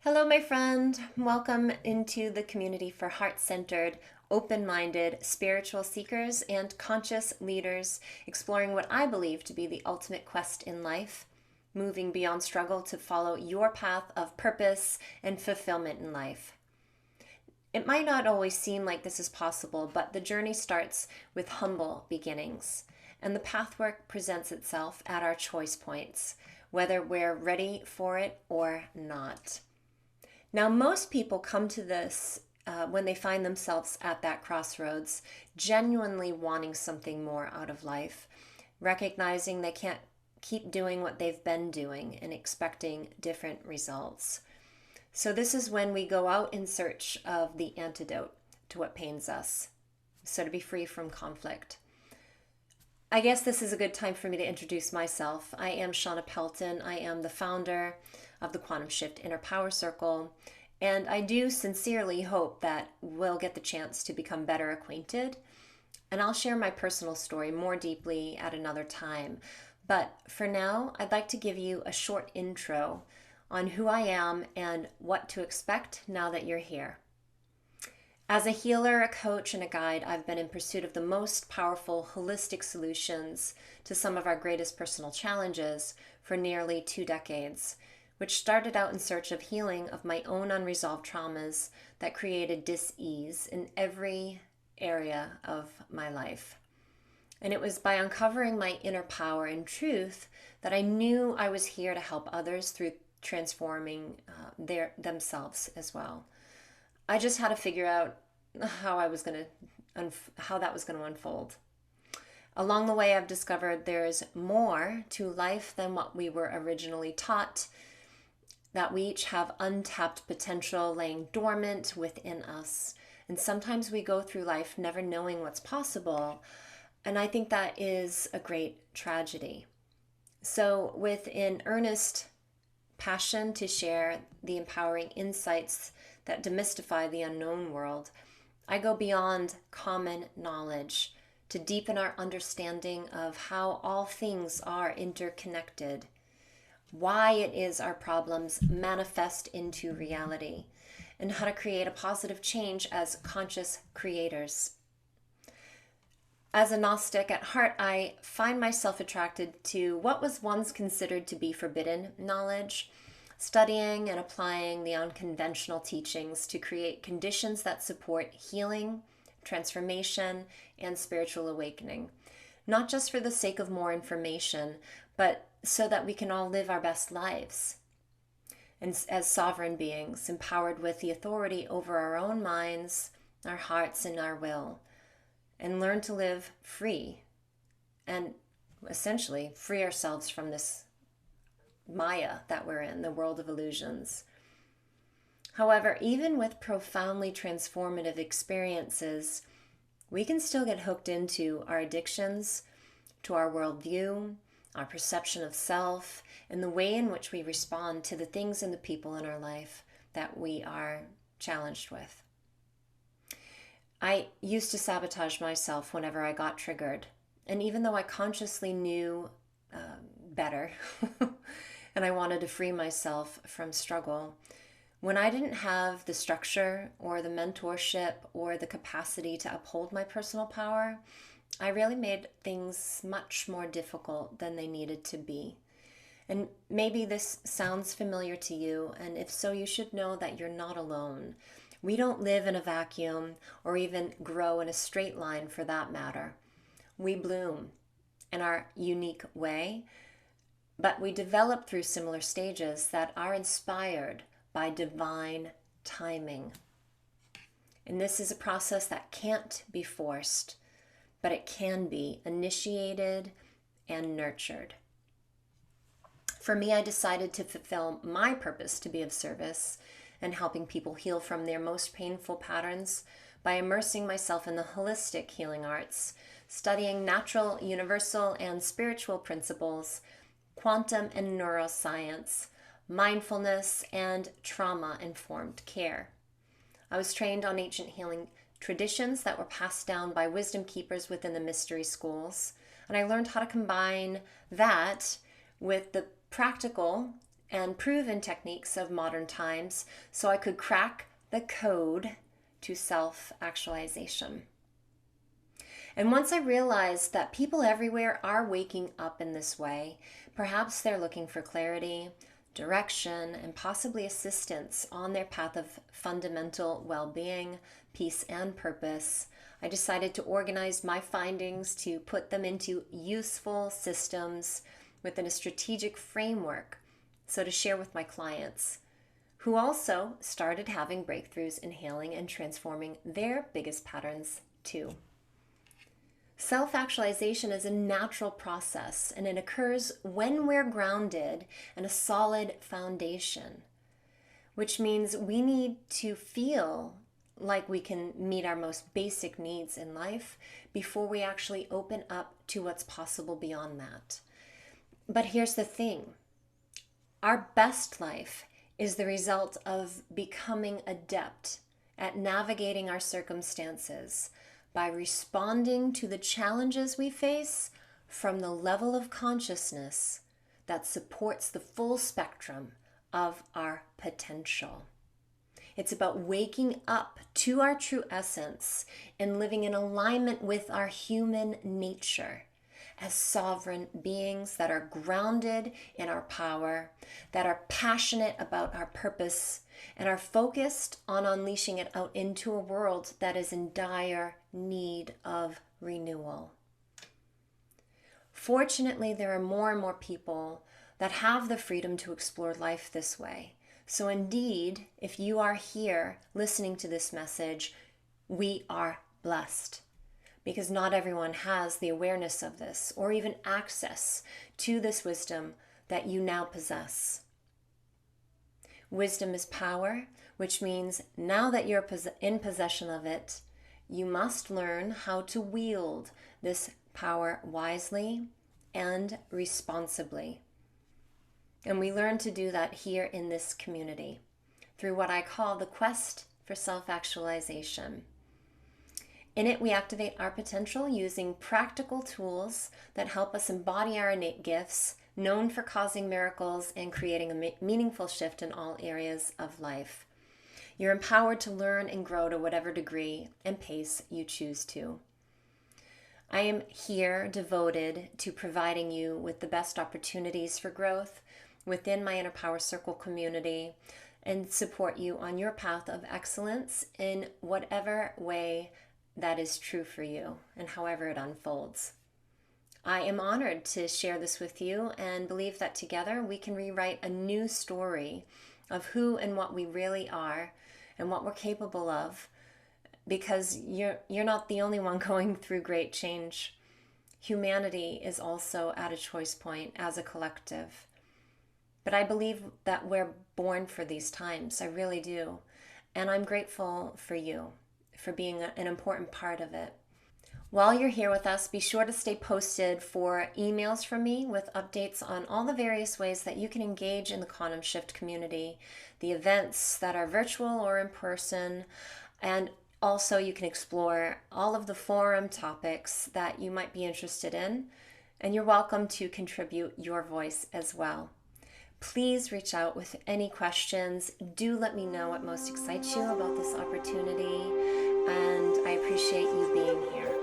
Hello, my friend. Welcome into the community for heart-centered, open-minded spiritual seekers and conscious leaders exploring what I believe to be the ultimate quest in life, moving beyond struggle to follow your path of purpose and fulfillment in life. It might not always seem like this is possible, but the journey starts with humble beginnings, and the pathwork presents itself at our choice points, whether we're ready for it or not. Now, most people come to this when they find themselves at that crossroads, genuinely wanting something more out of life, recognizing they can't keep doing what they've been doing and expecting different results. So, this is when we go out in search of the antidote to what pains us, so to be free from conflict. I guess this is a good time for me to introduce myself. I am Shawna Pelton. I am the founder of the Quantum Shift Inner Power Circle, and I do sincerely hope that we'll get the chance to become better acquainted. And I'll share my personal story more deeply at another time. But for now, I'd like to give you a short intro on who I am and what to expect now that you're here. As a healer, a coach, and a guide, I've been in pursuit of the most powerful holistic solutions to some of our greatest personal challenges for nearly 2 decades, which started out in search of healing of my own unresolved traumas that created dis-ease in every area of my life. And it was by uncovering my inner power and truth that I knew I was here to help others through transforming themselves as well. I just had to figure out how that was going to unfold. Along the way, I've discovered there's more to life than what we were originally taught, that we each have untapped potential laying dormant within us. And sometimes we go through life never knowing what's possible. And I think that is a great tragedy. So with an earnest passion to share the empowering insights that demystify the unknown world, I go beyond common knowledge to deepen our understanding of how all things are interconnected, why it is our problems manifest into reality, and how to create a positive change as conscious creators. As a Gnostic at heart, I find myself attracted to what was once considered to be forbidden knowledge, studying and applying the unconventional teachings to create conditions that support healing, transformation, and spiritual awakening. Not just for the sake of more information, but so that we can all live our best lives. And as sovereign beings, empowered with the authority over our own minds, our hearts, and our will, and learn to live free and essentially free ourselves from this Maya that we're in, the world of illusions. However, even with profoundly transformative experiences, we can still get hooked into our addictions, to our worldview, our perception of self, and the way in which we respond to the things and the people in our life that we are challenged with. I used to sabotage myself whenever I got triggered. And even though I consciously knew better and I wanted to free myself from struggle, when I didn't have the structure or the mentorship or the capacity to uphold my personal power, I really made things much more difficult than they needed to be. And maybe this sounds familiar to you, and if so, you should know that you're not alone. We don't live in a vacuum or even grow in a straight line for that matter. We bloom in our unique way, but we develop through similar stages that are inspired by divine timing. And this is a process that can't be forced, but it can be initiated and nurtured. For me, I decided to fulfill my purpose to be of service and helping people heal from their most painful patterns by immersing myself in the holistic healing arts, studying natural, universal, and spiritual principles, quantum and neuroscience, mindfulness, and trauma-informed care. I was trained on ancient healing traditions that were passed down by wisdom keepers within the mystery schools, and I learned how to combine that with the practical and proven techniques of modern times so I could crack the code to self-actualization. And once I realized that people everywhere are waking up in this way, perhaps they're looking for clarity, direction, and possibly assistance on their path of fundamental well-being, peace, and purpose, I decided to organize my findings to put them into useful systems within a strategic framework, so to share with my clients, who also started having breakthroughs in healing and transforming their biggest patterns too. Self-actualization is a natural process, and it occurs when we're grounded in a solid foundation, which means we need to feel like we can meet our most basic needs in life before we actually open up to what's possible beyond that. But here's the thing. Our best life is the result of becoming adept at navigating our circumstances by responding to the challenges we face from the level of consciousness that supports the full spectrum of our potential. It's about waking up to our true essence and living in alignment with our human nature as sovereign beings that are grounded in our power, that are passionate about our purpose, and are focused on unleashing it out into a world that is in dire need of renewal. Fortunately, there are more and more people that have the freedom to explore life this way. So indeed, if you are here listening to this message, we are blessed, because not everyone has the awareness of this or even access to this wisdom that you now possess. Wisdom is power, which means now that you're in possession of it, you must learn how to wield this power wisely and responsibly. And we learn to do that here in this community through what I call the quest for self-actualization. In it, we activate our potential using practical tools that help us embody our innate gifts, known for causing miracles and creating a meaningful shift in all areas of life. You're empowered to learn and grow to whatever degree and pace you choose to. I am here devoted to providing you with the best opportunities for growth within my Inner Power Circle community and support you on your path of excellence in whatever way that is true for you and however it unfolds. I am honored to share this with you and believe that together we can rewrite a new story of who and what we really are and what we're capable of, because you're not the only one going through great change. Humanity is also at a choice point as a collective. But I believe that we're born for these times. I really do. And I'm grateful for you for being an important part of it. While you're here with us, be sure to stay posted for emails from me with updates on all the various ways that you can engage in the Quantum Shift community, the events that are virtual or in person, and also you can explore all of the forum topics that you might be interested in, and you're welcome to contribute your voice as well. Please reach out with any questions. Do let me know what most excites you about this opportunity, and I appreciate you being here.